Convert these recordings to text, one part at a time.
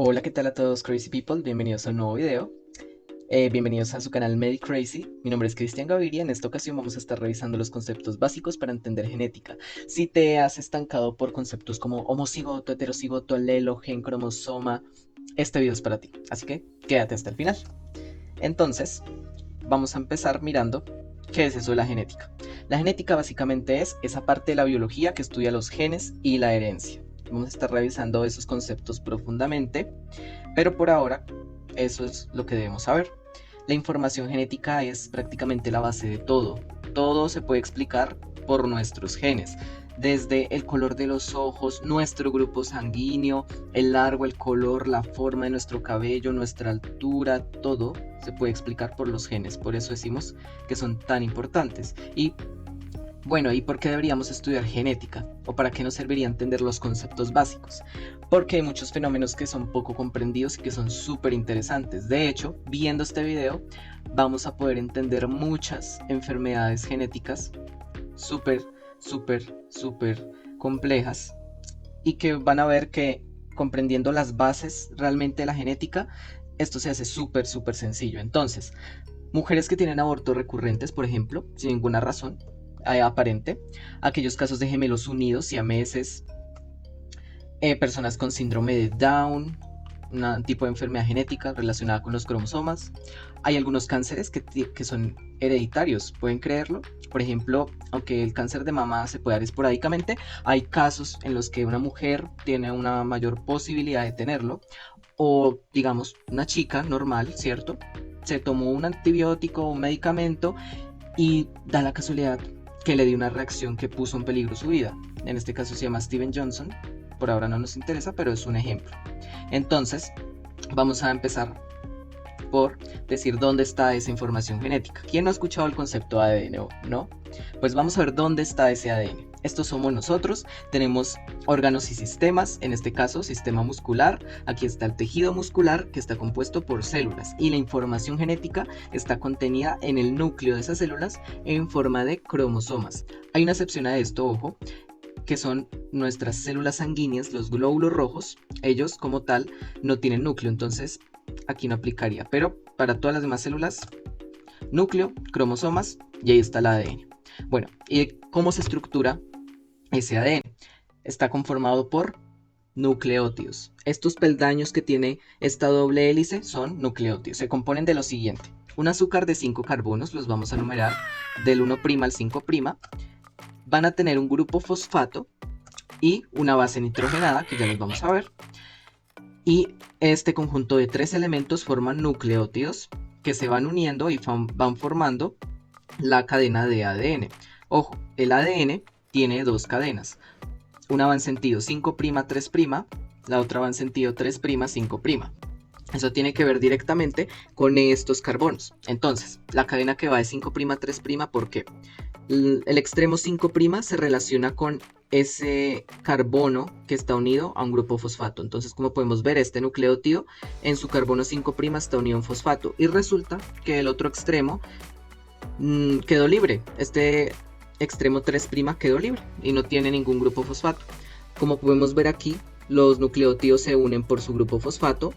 Hola, ¿qué tal a todos Crazy People? Bienvenidos a un nuevo video. Bienvenidos a su canal MediCrazy. Mi nombre es Cristian Gaviria. En esta ocasión vamos a estar revisando los conceptos básicos para entender genética. Si te has estancado por conceptos como homocigoto, heterocigoto, alelo, gen, cromosoma, este video es para ti. Así que quédate hasta el final. Entonces, vamos a empezar mirando qué es eso de la genética. La genética básicamente es esa parte de la biología que estudia los genes y la herencia. Vamos a estar revisando esos conceptos profundamente, pero por ahora eso es lo que debemos saber. La información genética es prácticamente la base de todo. Todo se puede explicar por nuestros genes. Desde el color de los ojos, nuestro grupo sanguíneo, el largo, el color, la forma de nuestro cabello, nuestra altura, todo se puede explicar por los genes. Por eso decimos que son tan importantes. Y bueno, ¿y por qué deberíamos estudiar genética? ¿O para qué nos serviría entender los conceptos básicos? Porque hay muchos fenómenos que son poco comprendidos y que son súper interesantes. De hecho, viendo este video, vamos a poder entender muchas enfermedades genéticas súper, súper complejas y que van a ver que comprendiendo las bases realmente de la genética, esto se hace súper sencillo. Entonces, mujeres que tienen abortos recurrentes, por ejemplo, sin ninguna razón aparente, aquellos casos de gemelos unidos, siameses, personas con síndrome de Down, un tipo de enfermedad genética relacionada con los cromosomas. Hay algunos cánceres que son hereditarios, ¿pueden creerlo? Por ejemplo, aunque el cáncer de mama se puede dar esporádicamente, hay casos en los que una mujer tiene una mayor posibilidad de tenerlo, o digamos, una chica normal, ¿cierto? Se tomó un antibiótico o un medicamento y da la casualidad que le dio una reacción que puso en peligro su vida. En este caso se llama Steven Johnson. Por ahora no nos interesa, pero es un ejemplo. Entonces, vamos a empezar por decir dónde está esa información genética. ¿Quién no ha escuchado el concepto de ADN? ¿No? Pues vamos a ver dónde está ese ADN. Estos somos nosotros, tenemos órganos y sistemas, en este caso sistema muscular, aquí está el tejido muscular que está compuesto por células y la información genética está contenida en el núcleo de esas células en forma de cromosomas. Hay una excepción a esto, ojo, que son nuestras células sanguíneas, los glóbulos rojos. Ellos como tal no tienen núcleo, entonces aquí no aplicaría, pero para todas las demás células, núcleo, cromosomas y ahí está el ADN. Bueno, ¿y cómo se estructura ese ADN? Está conformado por nucleótidos. Estos peldaños que tiene esta doble hélice son nucleótidos. Se componen de lo siguiente: un azúcar de 5 carbonos, los vamos a numerar del 1' al 5', van a tener un grupo fosfato y una base nitrogenada, que ya los vamos a ver. Y este conjunto de 3 elementos forman nucleótidos que se van uniendo y van formando la cadena de ADN. Ojo, el ADN tiene dos cadenas. Una va en sentido 5', 3', la otra va en sentido 3', 5'. Eso tiene que ver directamente con estos carbonos. Entonces, la cadena que va de 5', 3', ¿por qué? El extremo 5' se relaciona con ese carbono que está unido a un grupo fosfato. Entonces, como podemos ver, este nucleótido en su carbono 5' está unido a un fosfato. Y resulta que el otro extremo quedó libre. Este extremo 3' quedó libre y no tiene ningún grupo fosfato. Como podemos ver aquí, los nucleótidos se unen por su grupo fosfato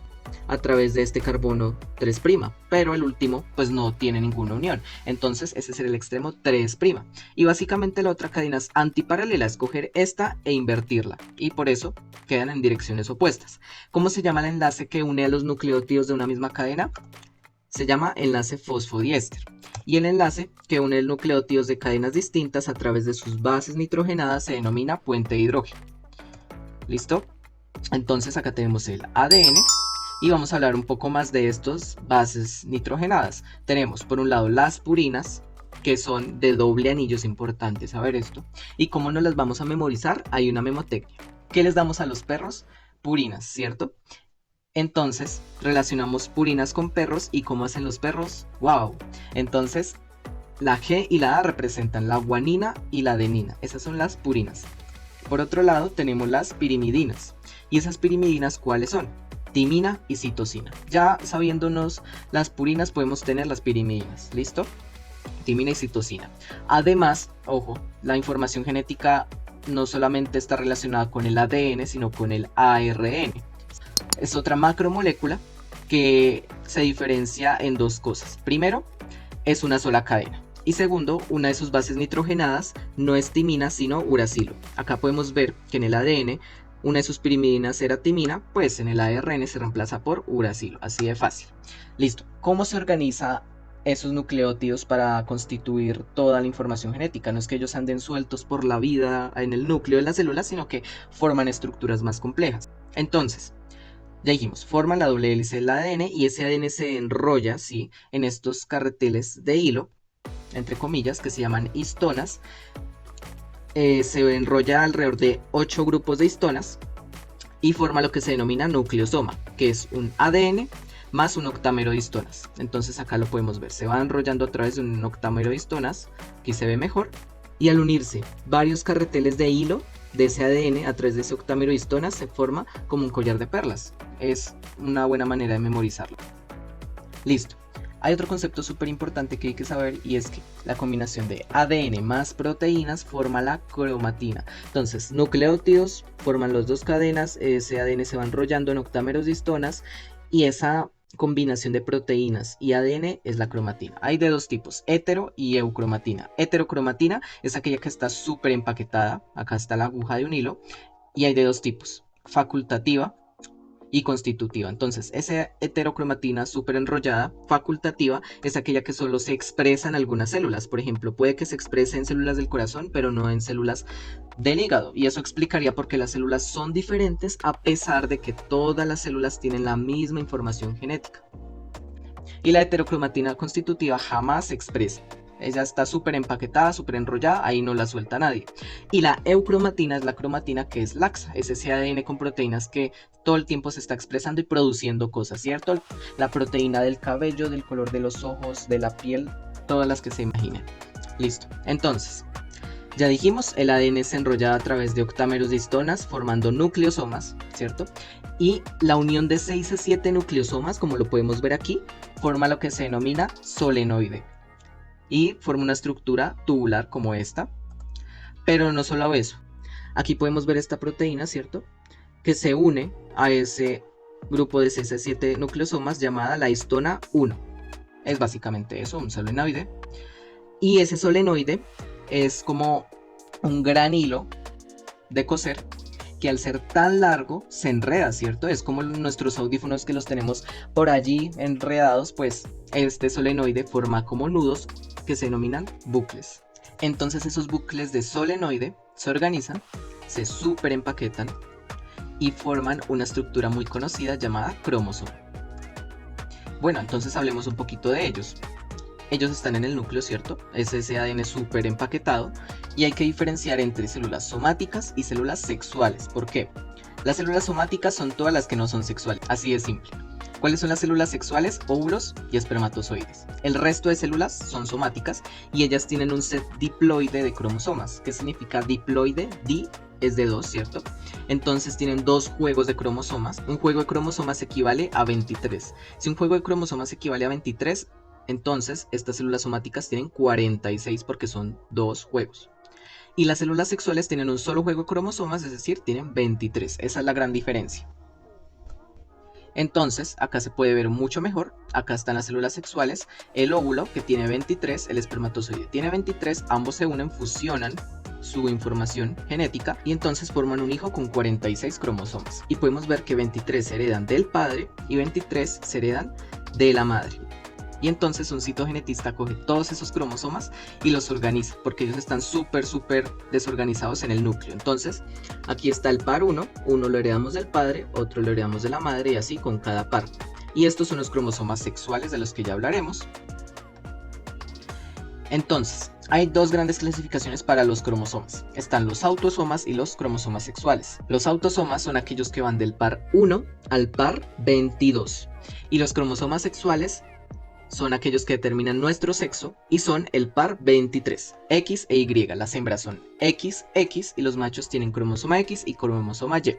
a través de este carbono 3', pero el último pues no tiene ninguna unión, entonces ese será el extremo 3', y básicamente la otra cadena es antiparalela, escoger esta e invertirla, y por eso quedan en direcciones opuestas. ¿Cómo se llama el enlace que une a los nucleótidos de una misma cadena? Se llama enlace fosfodiéster, y el enlace que une nucleótidos de cadenas distintas a través de sus bases nitrogenadas se denomina puente de hidrógeno. ¿Listo? Entonces acá tenemos el ADN y vamos a hablar un poco más de estas bases nitrogenadas. Tenemos por un lado las purinas, que son de doble anillo, es importante saber esto. ¿Y cómo nos las vamos a memorizar? Hay una memotecnia. ¿Qué les damos a los perros? Purinas, ¿cierto? Entonces relacionamos purinas con perros. ¿Y cómo hacen los perros? ¡Wow! Entonces la G y la A representan la guanina y la adenina. Esas son las purinas. Por otro lado tenemos las pirimidinas. ¿Y esas pirimidinas cuáles son? Timina y citosina. Ya sabiéndonos las purinas podemos tener las pirimidinas. ¿Listo? Timina y citosina. Además, ojo, la información genética no solamente está relacionada con el ADN, sino con el ARN. Es otra macromolécula que se diferencia en dos cosas. Primero, es una sola cadena. Y segundo, una de sus bases nitrogenadas no es timina, sino uracilo. Acá podemos ver que en el ADN, una de sus pirimidinas era timina, pues en el ARN se reemplaza por uracilo. Así de fácil. Listo. ¿Cómo se organiza esos nucleótidos para constituir toda la información genética? No es que ellos anden sueltos por la vida en el núcleo de las células, sino que forman estructuras más complejas. Entonces, ya dijimos, forman la doble hélice del ADN y ese ADN se enrolla, ¿sí?, en estos carreteles de hilo, entre comillas, que se llaman histonas. Se enrolla alrededor de 8 grupos de histonas y forma lo que se denomina nucleosoma, que es un ADN más un octámero de histonas. Entonces acá lo podemos ver, se va enrollando a través de un octámero de histonas, aquí se ve mejor, y al unirse varios carreteles de hilo de ese ADN a través de ese octámero de histonas se forma como un collar de perlas. Es una buena manera de memorizarlo. Listo. Hay otro concepto súper importante que hay que saber y es que la combinación de ADN más proteínas forma la cromatina. Entonces, nucleótidos forman las dos cadenas, ese ADN se va enrollando en octámeros de histonas y esa combinación de proteínas y ADN es la cromatina. Hay de dos tipos, hetero y eucromatina. Heterocromatina es aquella que está súper empaquetada, acá está la aguja de un hilo, y hay de dos tipos, facultativa y constitutiva. Entonces, esa heterocromatina súper enrollada, facultativa, es aquella que solo se expresa en algunas células. Por ejemplo, puede que se exprese en células del corazón, pero no en células del hígado. Y eso explicaría por qué las células son diferentes a pesar de que todas las células tienen la misma información genética. Y la heterocromatina constitutiva jamás se expresa. Ella está súper empaquetada, súper enrollada, ahí no la suelta nadie. Y la eucromatina es la cromatina que es laxa, es ese ADN con proteínas que todo el tiempo se está expresando y produciendo cosas, ¿cierto? La proteína del cabello, del color de los ojos, de la piel, todas las que se imaginen. Listo. Entonces, ya dijimos, el ADN se enrolla a través de octámeros de histonas formando nucleosomas, ¿cierto? Y la unión de 6 a 7 nucleosomas, como lo podemos ver aquí, forma lo que se denomina solenoide. Y forma una estructura tubular como esta. Pero no solo eso. Aquí podemos ver esta proteína, ¿cierto?, que se une a ese grupo de 6 a 7 nucleosomas llamada la histona 1. Es básicamente eso, un solenoide. Y ese solenoide es como un gran hilo de coser que al ser tan largo se enreda, ¿cierto? Es como nuestros audífonos que los tenemos por allí enredados, pues este solenoide forma como nudos que se denominan bucles. Entonces esos bucles de solenoide se organizan, se super empaquetan y forman una estructura muy conocida llamada cromosoma. Bueno, entonces hablemos un poquito de ellos. Ellos están en el núcleo, ¿cierto? Es ese ADN súper empaquetado y hay que diferenciar entre células somáticas y células sexuales. ¿Por qué? Las células somáticas son todas las que no son sexuales, así de simple. ¿Cuáles son las células sexuales? Óvulos y espermatozoides. El resto de células son somáticas y ellas tienen un set diploide de cromosomas. ¿Qué significa diploide? Di es de 2, ¿cierto? Entonces tienen dos juegos de cromosomas. Un juego de cromosomas equivale a 23. Si un juego de cromosomas equivale a 23, entonces estas células somáticas tienen 46 porque son dos juegos. Y las células sexuales tienen un solo juego de cromosomas, es decir, tienen 23. Esa es la gran diferencia. Entonces, acá se puede ver mucho mejor. Acá están las células sexuales, el óvulo que tiene 23, el espermatozoide tiene 23, ambos se unen, fusionan su información genética y entonces forman un hijo con 46 cromosomas. Y podemos ver que 23 se heredan del padre y 23 se heredan de la madre. Y entonces un citogenetista coge todos esos cromosomas y los organiza, porque ellos están súper desorganizados en el núcleo. Entonces, aquí está el par 1, uno lo heredamos del padre, otro lo heredamos de la madre y así con cada par. Y estos son los cromosomas sexuales de los que ya hablaremos. Entonces, hay dos grandes clasificaciones para los cromosomas. Están los autosomas y los cromosomas sexuales. Los autosomas son aquellos que van del par 1 al par 22. Y los cromosomas sexuales son aquellos que determinan nuestro sexo y son el par 23, X e Y. Las hembras son XX y los machos tienen cromosoma X y cromosoma Y.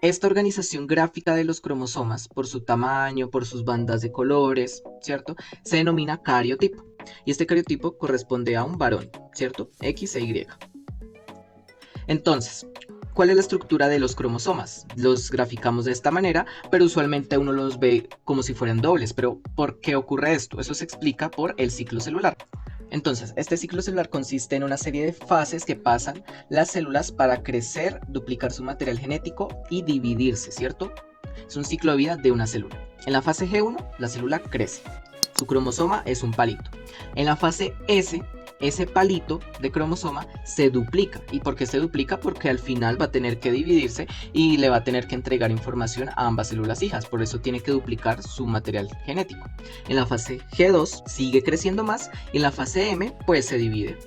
Esta organización gráfica de los cromosomas, por su tamaño, por sus bandas de colores, ¿cierto?, se denomina cariotipo. Y este cariotipo corresponde a un varón, ¿cierto?, X e Y. Entonces, ¿Cuál es la estructura de los cromosomas? Los graficamos de esta manera, pero usualmente uno los ve como si fueran dobles. Pero ¿por qué ocurre esto? Eso se explica por el ciclo celular. Entonces, este ciclo celular consiste en una serie de fases que pasan las células para crecer, duplicar su material genético y dividirse, ¿cierto? Es un ciclo de vida de una célula. En la fase G1, la célula crece. Su cromosoma es un palito. En la fase S, ese palito de cromosoma se duplica. ¿Y por qué se duplica? Porque al final va a tener que dividirse y le va a tener que entregar información a ambas células hijas. Por eso tiene que duplicar su material genético. En la fase G2 sigue creciendo más y en la fase M pues se divide.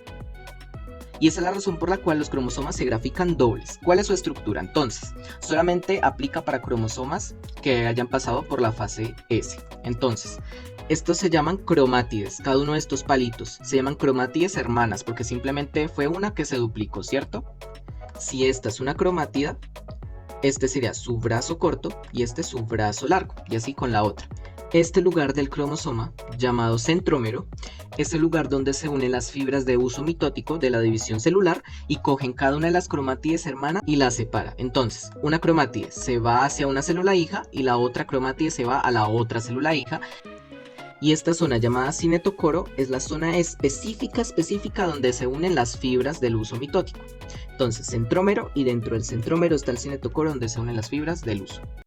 Y esa es la razón por la cual los cromosomas se grafican dobles. ¿Cuál es su estructura? Entonces, solamente aplica para cromosomas que hayan pasado por la fase S. Entonces, estos se llaman cromátides, cada uno de estos palitos. Se llaman cromátides hermanas porque simplemente fue una que se duplicó, ¿cierto? Si esta es una cromátida, este sería su brazo corto y este su brazo largo, y así con la otra. Este lugar del cromosoma, llamado centrómero, es el lugar donde se unen las fibras de uso mitótico de la división celular y cogen cada una de las cromátides hermanas y las separa. Entonces, una cromátide se va hacia una célula hija y la otra cromátide se va a la otra célula hija. Y esta zona llamada cinetocoro es la zona específica donde se unen las fibras del uso mitótico. Entonces, centrómero, y dentro del centrómero está el cinetocoro donde se unen las fibras del uso.